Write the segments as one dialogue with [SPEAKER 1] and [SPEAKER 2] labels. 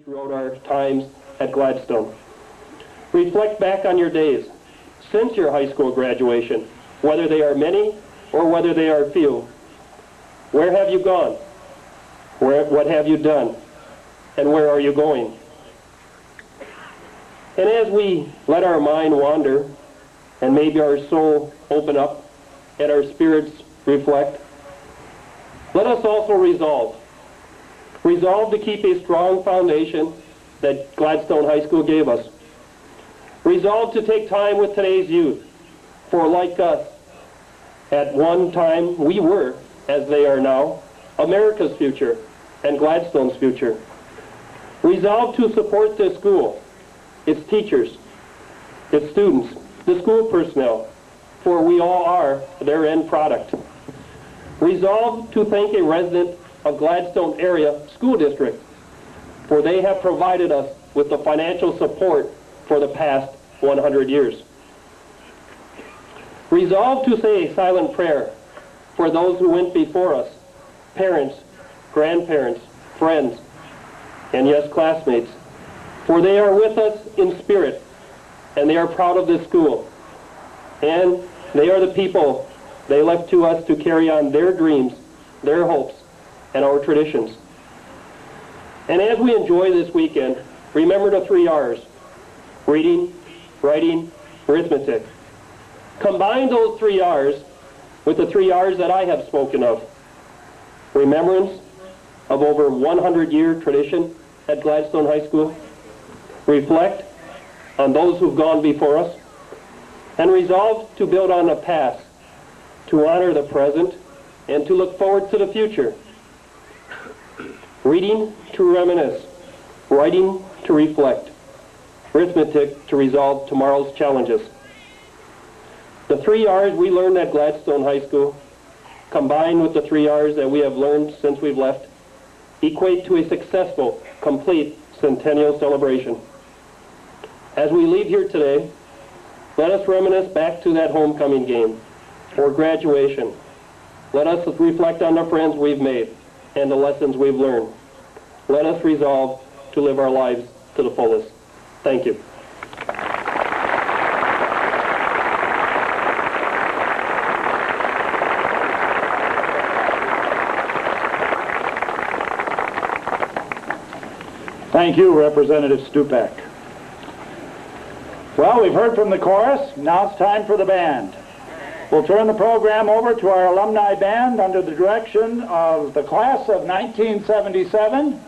[SPEAKER 1] throughout our times at Gladstone. Reflect back on your days since your high school graduation, whether they are many or whether they are few. Where have you gone? What have you done? And where are you going? And as we let our mind wander and maybe our soul open up and our spirits reflect, let us also resolve to keep a strong foundation that Gladstone High School gave us. Resolve to take time with today's youth, for like us, at one time we were, as they are now, America's future and Gladstone's future. Resolve to support this school, its teachers, its students, the school personnel, for we all are their end product. Resolve to thank a resident of Gladstone area school district, for they have provided us with the financial support for the past 100 years. Resolve to say a silent prayer for those who went before us, parents, grandparents, friends, and yes, classmates, for they are with us in spirit, and they are proud of this school, and they are the people they left to us to carry on their dreams, their hopes, and our traditions. And as we enjoy this weekend, remember the 3 R's: reading, writing, arithmetic. Combine those 3 R's with the 3 R's that I have spoken of: remembrance of over 100-year tradition at Gladstone High School, reflect on those who've gone before us, and resolve to build on the past, to honor the present, and to look forward to the future. Reading to reminisce, writing to reflect, arithmetic to resolve tomorrow's challenges. The 3 R's we learned at Gladstone High School, combined with the 3 R's that we have learned since we've left, equate to a successful, complete centennial celebration. As we leave here today, let us reminisce back to that homecoming game or graduation. Let us reflect on the friends we've made and the lessons we've learned. Let us resolve to live our lives to the fullest. Thank you.
[SPEAKER 2] Thank you, Representative Stupak. Well, we've heard from the chorus. Now it's time for the band. We'll turn the program over to our alumni band under the direction of the class of 1977.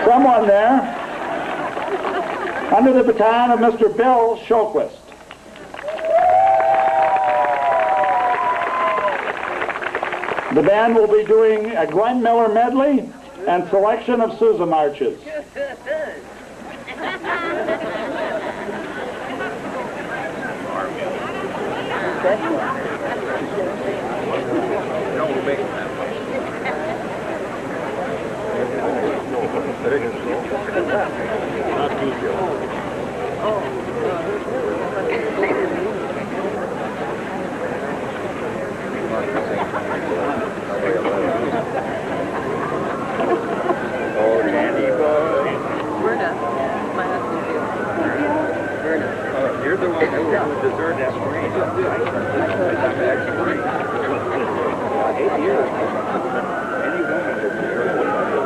[SPEAKER 2] Someone there. Under the baton of Mr. Bill Shulquist. The band will be doing a Glenn Miller medley and selection of Sousa marches.
[SPEAKER 3] You're the one who deserved that screen. I'm actually 8 years. Any woman that deserves it.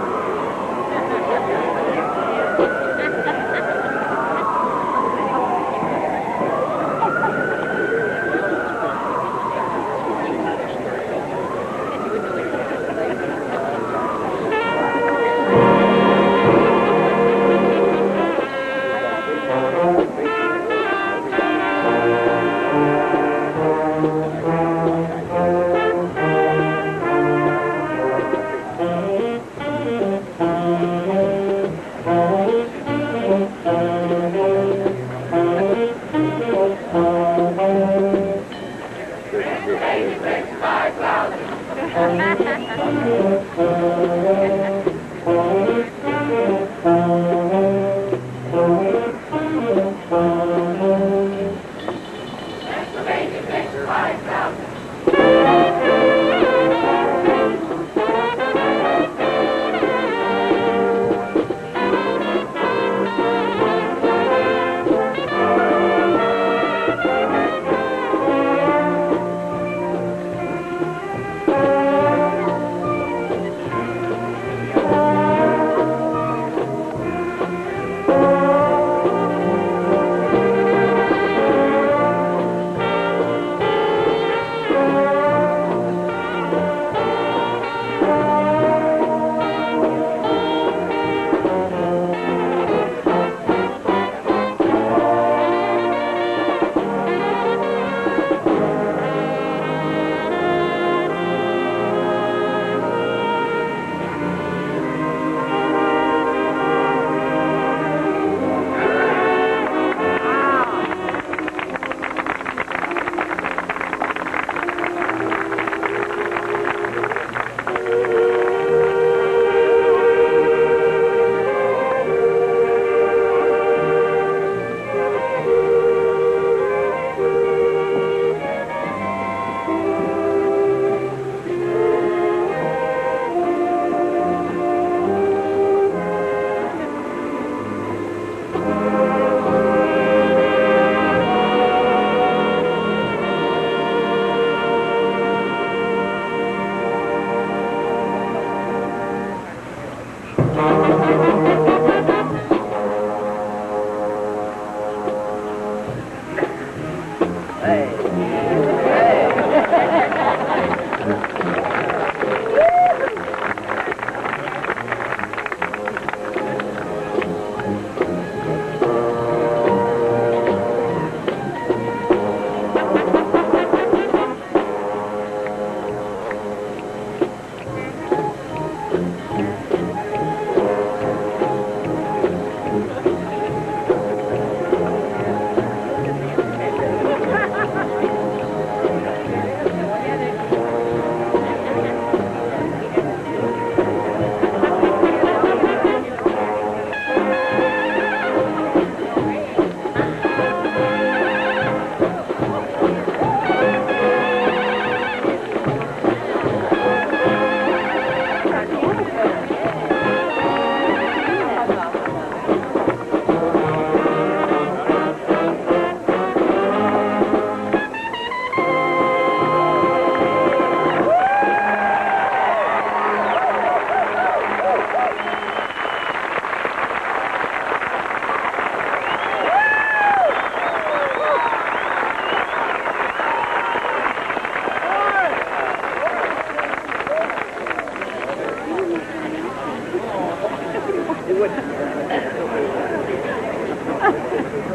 [SPEAKER 3] would.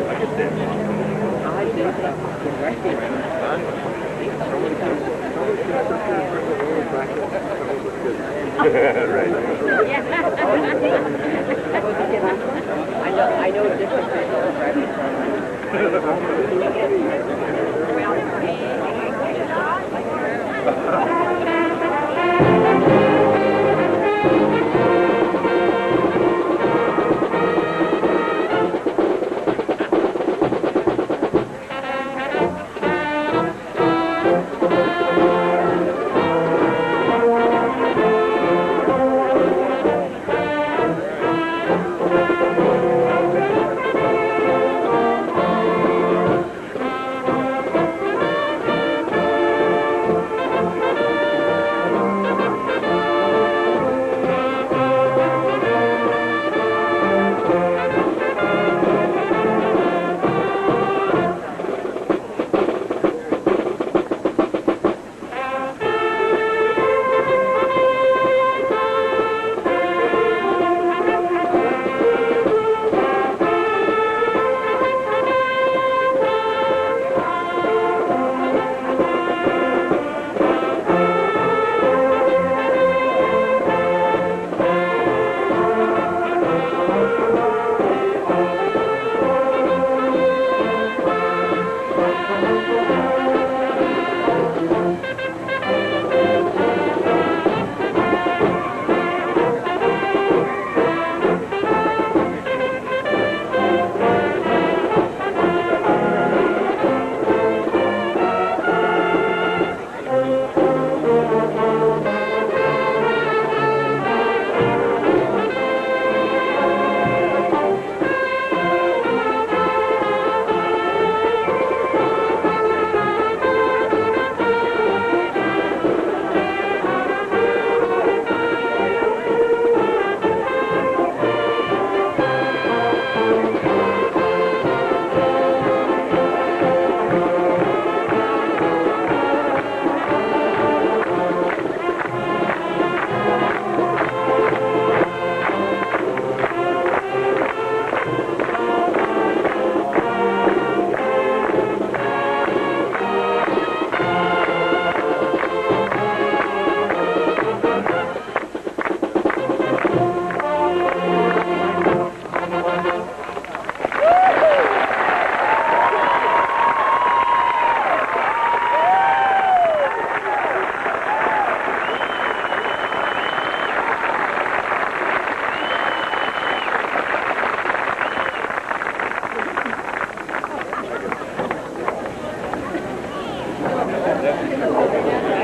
[SPEAKER 3] Like I said. I think right.
[SPEAKER 4] I know different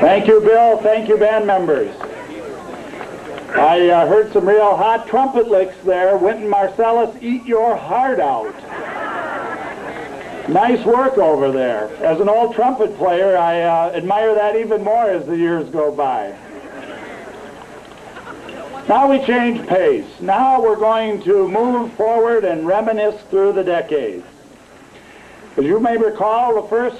[SPEAKER 2] Thank you, Bill. Thank you, band members. I heard some real hot trumpet licks there. Wynton Marsalis, eat your heart out. Nice work over there. As an old trumpet player, I admire that even more as the years go by. Now we change pace. Now we're going to move forward and reminisce through the decades. As you may recall, the first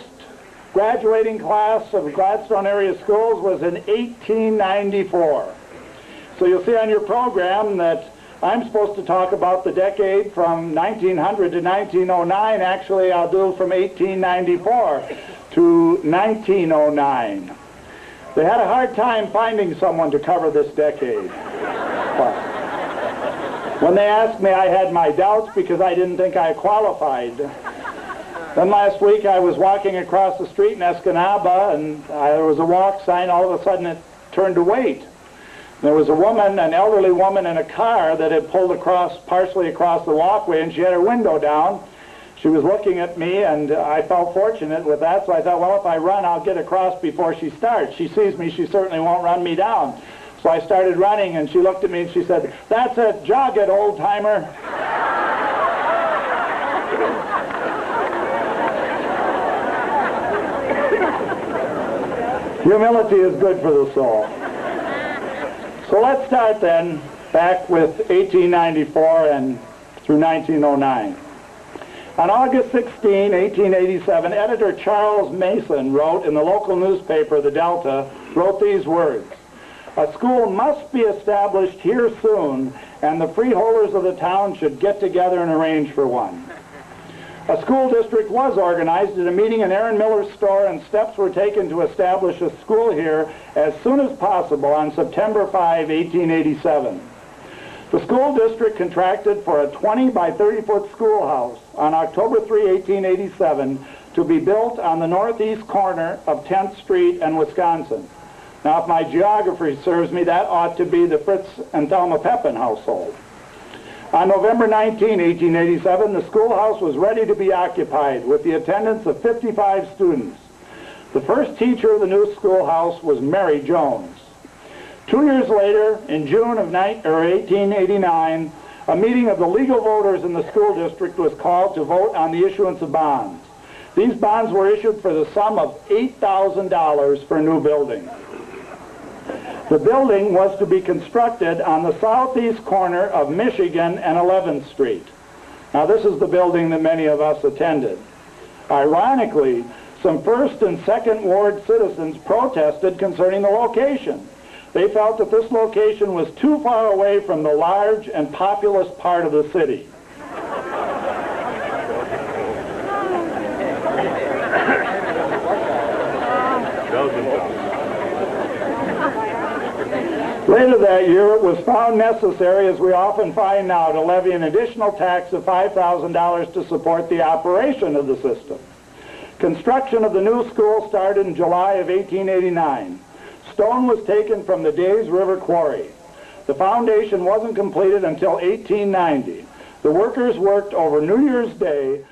[SPEAKER 2] graduating class of Gladstone area schools was in 1894. So you'll see on your program that I'm supposed to talk about the decade from 1900 to 1909. Actually, I'll do from 1894 to 1909. They had a hard time finding someone to cover this decade. When they asked me, I had my doubts because I didn't think I qualified. Then last week I was walking across the street in Escanaba, and there was a walk sign. All of a sudden it turned to wait. There was a woman, an elderly woman in a car that had pulled partially across the walkway, and she had her window down. She was looking at me, and I felt fortunate with that, so I thought, well, if I run, I'll get across before she starts. She sees me, she certainly won't run me down. So I started running, and she looked at me and she said, "That's it, jog it, old-timer." Humility is good for the soul. So let's start then back with 1894 and through 1909. On August 16, 1887, editor Charles Mason wrote in the local newspaper, The Delta, wrote these words: A school must be established here soon, and the freeholders of the town should get together and arrange for one. A school district was organized at a meeting in Aaron Miller's store, and steps were taken to establish a school here as soon as possible on September 5, 1887. The school district contracted for a 20 by 30-foot schoolhouse on October 3, 1887 to be built on the northeast corner of 10th Street and Wisconsin. Now, if my geography serves me, that ought to be the Fritz and Thelma Pepin household. On November 19, 1887, the schoolhouse was ready to be occupied with the attendance of 55 students. The first teacher of the new schoolhouse was Mary Jones. 2 years later, in June of 1889, a meeting of the legal voters in the school district was called to vote on the issuance of bonds. These bonds were issued for the sum of $8,000 for a new building. The building was to be constructed on the southeast corner of Michigan and 11th Street. Now, this is the building that many of us attended. Ironically, some First and Second Ward citizens protested concerning the location. They felt that this location was too far away from the large and populous part of the city. Later that year, it was found necessary, as we often find now, to levy an additional tax of $5,000 to support the operation of the system. Construction of the new school started in July of 1889. Stone was taken from the Days River Quarry. The foundation wasn't completed until 1890. The workers worked over New Year's Day